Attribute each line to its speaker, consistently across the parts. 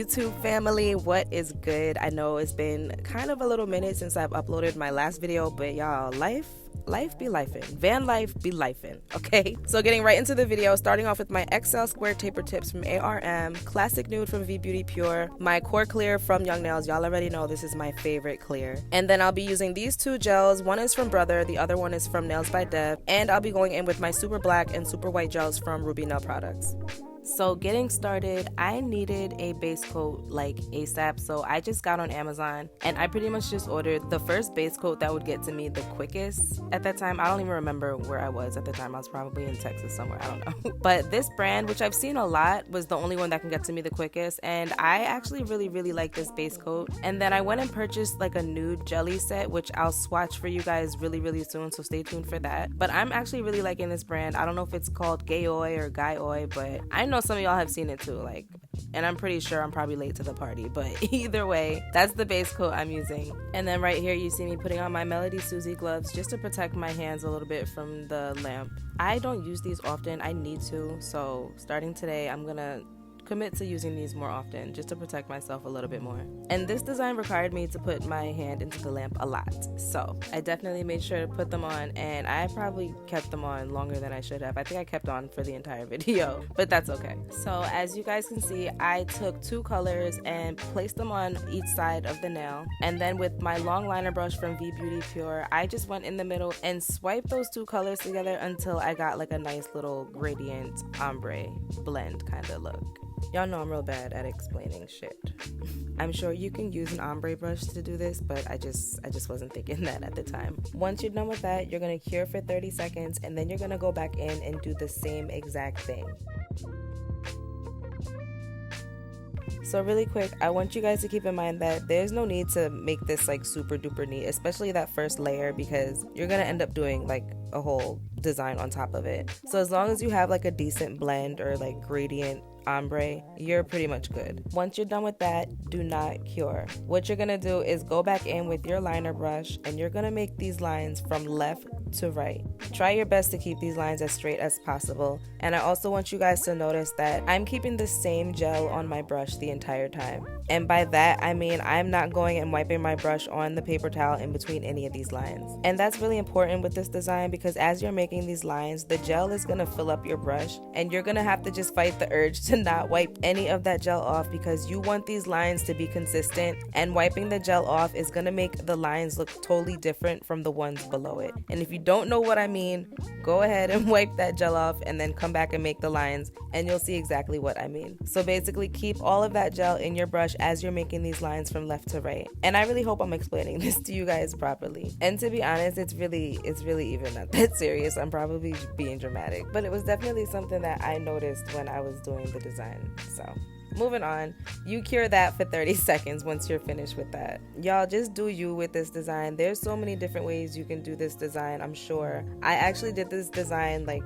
Speaker 1: YouTube family, what is good? I know it's been kind of a little minute since I've uploaded my last video, but y'all, life be lifing. Van life be lifing, okay? So getting right into the video, starting off with my XL square taper tips from ARM, Classic Nude from V Beauty Pure, my Core Clear from Young Nails. Y'all already know this is my favorite clear. And then I'll be using these two gels. One is from Brother, the other one is from Nails by Deb. And I'll be going in with my super black and super white gels from Ruby Nail Products. So getting started, I needed a base coat like ASAP, so I just got on Amazon and I pretty much just ordered the first base coat that would get to me the quickest. At that time, I don't even remember where I was at the time. I was probably in Texas somewhere, I don't know. But this brand, which I've seen a lot, was the only one that can get to me the quickest, and I actually really like this base coat. And then I went and purchased like a nude jelly set, which I'll swatch for you guys really soon, so stay tuned for that. But I'm actually really liking this brand. I don't know if it's called Gay Oi or Guy Oi, but I know some of y'all have seen it too, like, and I'm pretty sure I'm probably late to the party, but either way, that's the base coat I'm using. And then right here you see me putting on my Melody Susie gloves just to protect my hands a little bit from the lamp. I don't use these often, I need to, so starting today I'm gonna commit to using these more often just to protect myself a little bit more. And this design required me to put my hand into the lamp a lot, so I definitely made sure to put them on, and I probably kept them on longer than I should have. I think I kept on for the entire video, but that's okay. So as you guys can see, I took two colors and placed them on each side of the nail, and then with my long liner brush from V Beauty Pure, I just went in the middle and swiped those two colors together until I got like a nice little gradient ombre blend kind of look. Y'all know I'm real bad at explaining shit. I'm sure you can use an ombre brush to do this, but I just wasn't thinking that at the time. Once you're done with that, you're gonna cure for 30 seconds, and then you're gonna go back in and do the same exact thing. So really quick, I want you guys to keep in mind that there's no need to make this like super duper neat, especially that first layer, because you're gonna end up doing like a whole design on top of it. So as long as you have like a decent blend or like gradient ombre, you're pretty much good. Once you're done with that, do not cure. What you're gonna do is go back in with your liner brush and you're gonna make these lines from left to right. Try your best to keep these lines as straight as possible. And I also want you guys to notice that I'm keeping the same gel on my brush the entire time. And by that, I mean I'm not going and wiping my brush on the paper towel in between any of these lines. And that's really important with this design, because as you're making these lines, the gel is gonna fill up your brush and you're gonna have to just fight the urge to not wipe any of that gel off, because you want these lines to be consistent, and wiping the gel off is gonna make the lines look totally different from the ones below it. And if you don't know what I mean, go ahead and wipe that gel off and then come back and make the lines and you'll see exactly what I mean. So basically keep all of that gel in your brush as you're making these lines from left to right. And I really hope I'm explaining this to you guys properly. And to be honest, it's really even not that serious. I'm probably being dramatic, but it was definitely something that I noticed when I was doing the design. So moving on, you cure that for 30 seconds once you're finished with that. Y'all just do you with this design. There's so many different ways you can do this design, I'm sure. I actually did this design like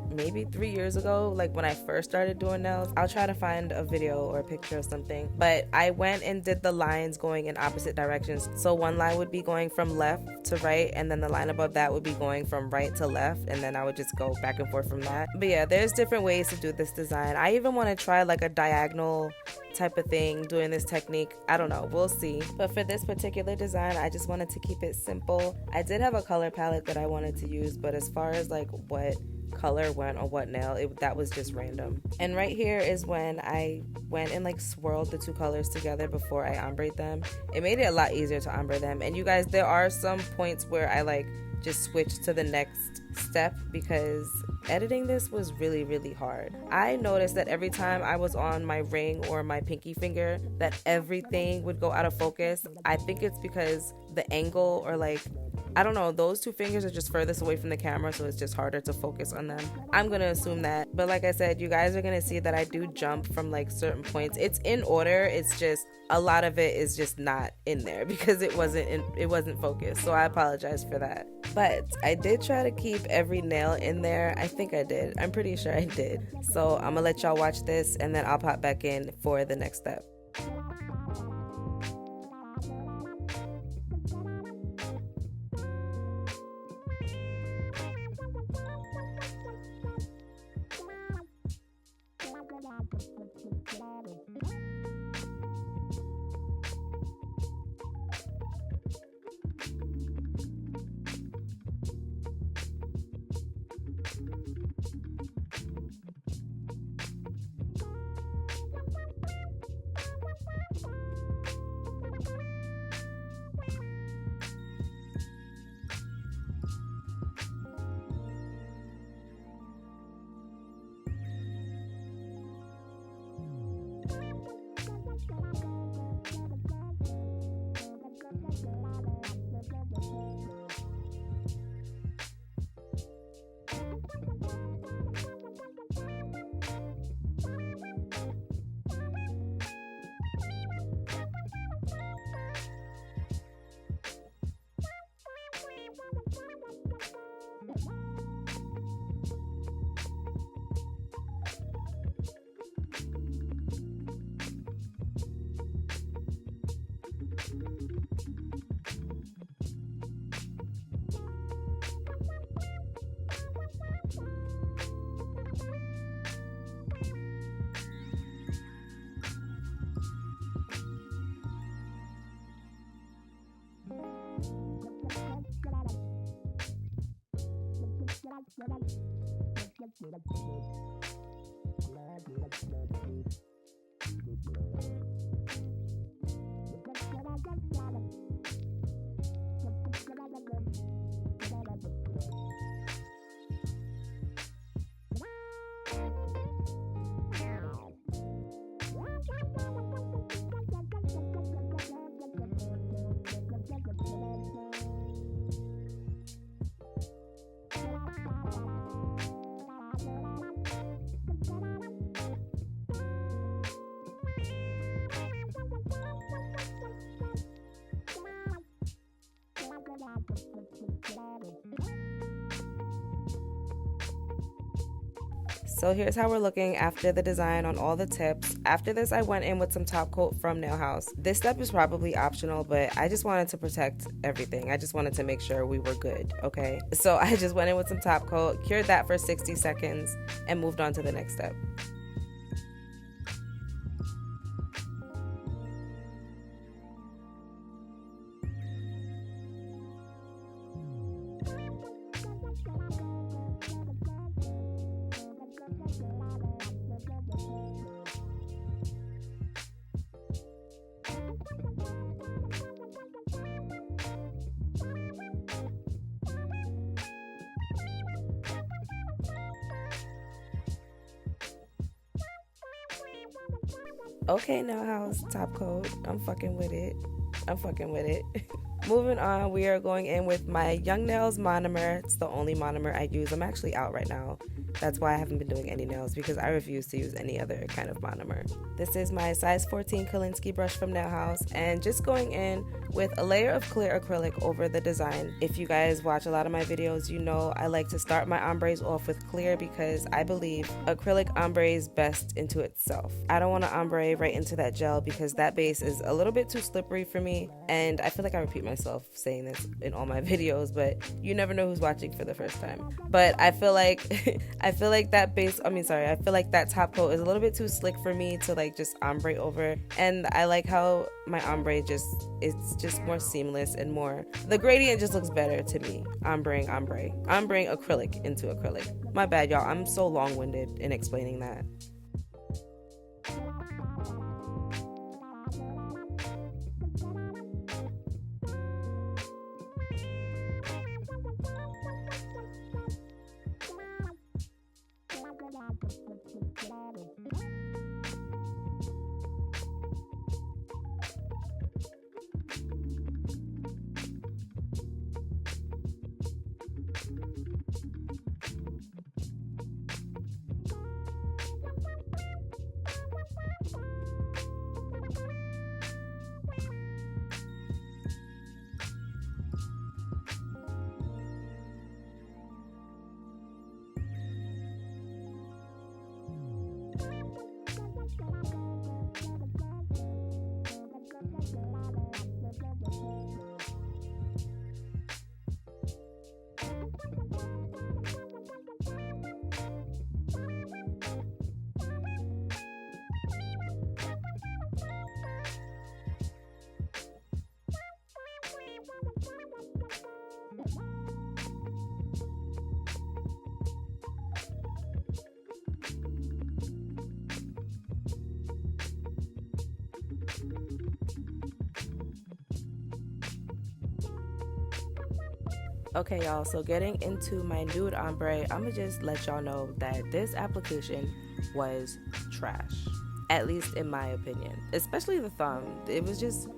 Speaker 1: maybe 3 years ago, like when I first started doing nails. I'll try to find a video or a picture or something, but I went and did the lines going in opposite directions. So one line would be going from left to right, and then the line above that would be going from right to left, and then I would just go back and forth from that. But yeah, there's different ways to do this design. I even want to try like a diagonal type of thing doing this technique. I don't know, we'll see. But for this particular design, I just wanted to keep it simple. I did have a color palette that I wanted to use, but as far as like what color went on what nail, that was just random. And right here is when I went and like swirled the two colors together before I ombre them. It made it a lot easier to ombre them. And you guys, there are some points where I like just switched to the next step because editing this was really hard. I noticed that every time I was on my ring or my pinky finger that everything would go out of focus. I think it's because the angle, or like, I don't know, those two fingers are just furthest away from the camera, so it's just harder to focus on them. I'm gonna assume that. But like I said, you guys are gonna see that I do jump from like certain points. It's in order, it's just a lot of it is just not in there because it wasn't focused. So I apologize for that. But I did try to keep every nail in there. I think I did. I'm pretty sure I did. So I'm gonna let y'all watch this and then I'll pop back in for the next step. So here's how we're looking after the design on all the tips. After this, I went in with some top coat from Nail House. This step is probably optional, but I just wanted to protect everything. I just wanted to make sure we were good, okay? So I just went in with some top coat, cured that for 60 seconds, and moved on to the next step. Okay, Nail House top coat. I'm fucking with it. Moving on, we are going in with my Young Nails Monomer. It's the only monomer I use. I'm actually out right now. That's why I haven't been doing any nails, because I refuse to use any other kind of monomer. This is my size 14 Kolinsky brush from Nail House, and just going in with a layer of clear acrylic over the design. If you guys watch a lot of my videos, you know I like to start my ombres off with clear because I believe acrylic ombres best into itself. I don't want to ombre right into that gel because that base is a little bit too slippery for me, and I feel like I repeat myself saying this in all my videos, but you never know who's watching for the first time. But I feel like I feel like that top coat is a little bit too slick for me to like just ombre over, and I like how my ombre it's just more seamless and more, the gradient just looks better to me. Ombreing acrylic into acrylic. My bad, y'all, I'm so long-winded in explaining that. Okay, y'all, so getting into my nude ombre, I'm gonna just let y'all know that this application was trash, at least in my opinion, especially the thumb. It was just,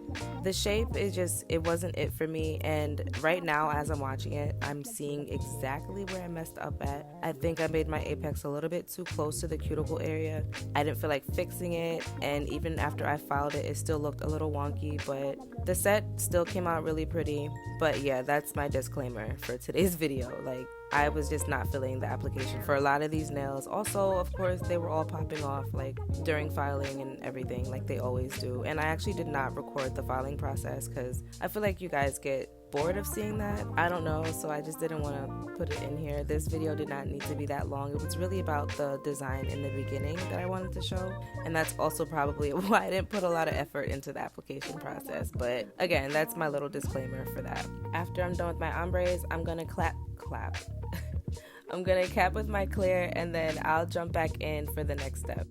Speaker 1: the shape it wasn't it for me, and right now as I'm watching it, I'm seeing exactly where I messed up at. I think I made my apex a little bit too close to the cuticle area. I didn't feel like fixing it, and even after I filed it, it still looked a little wonky, but the set still came out really pretty. But yeah, that's my disclaimer for today's video. Like, I was just not feeling the application for a lot of these nails. Also, of course, they were all popping off like during filing and everything, like they always do. And I actually did not record the filing process because I feel like you guys get bored of seeing that. I don't know, so I just didn't want to put it in here. This video did not need to be that long. It was really about the design in the beginning that I wanted to show, and that's also probably why I didn't put a lot of effort into the application process. But again, that's my little disclaimer for that. After I'm done with my ombres, I'm gonna clap I'm gonna cap with my clear and then I'll jump back in for the next step.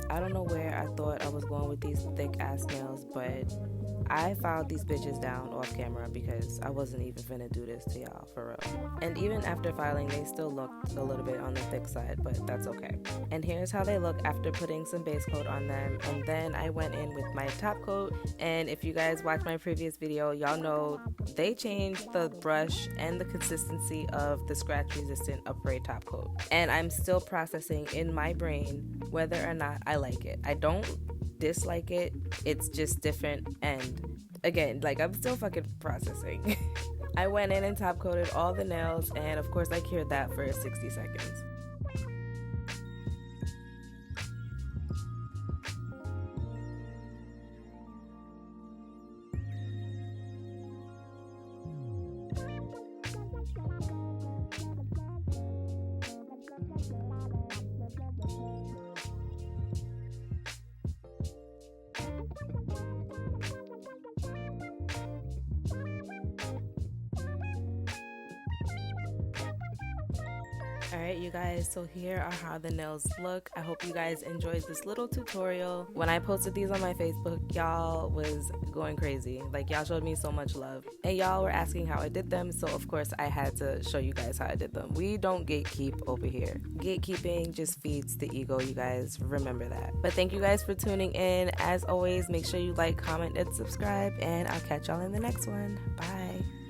Speaker 1: I don't know where I thought I was going with these thick ass nails, but I filed these bitches down off camera because I wasn't even finna do this to y'all for real. And even after filing, they still looked a little bit on the thick side, but that's okay. And here's how they look after putting some base coat on them. And then I went in with my top coat, and if you guys watched my previous video, y'all know they changed the brush and the consistency of the scratch resistant Apres top coat. And I'm still processing in my brain whether or not I like it. I don't dislike it, it's just different, and again, like, I'm still fucking processing. I went in and top coated all the nails, and of course I cured that for 60 seconds. Alright you guys, so here are how the nails look. I hope you guys enjoyed this little tutorial. When I posted these on my Facebook, y'all was going crazy. Like, y'all showed me so much love. And y'all were asking how I did them, so of course I had to show you guys how I did them. We don't gatekeep over here. Gatekeeping just feeds the ego, you guys. Remember that. But thank you guys for tuning in. As always, make sure you like, comment, and subscribe, and I'll catch y'all in the next one. Bye.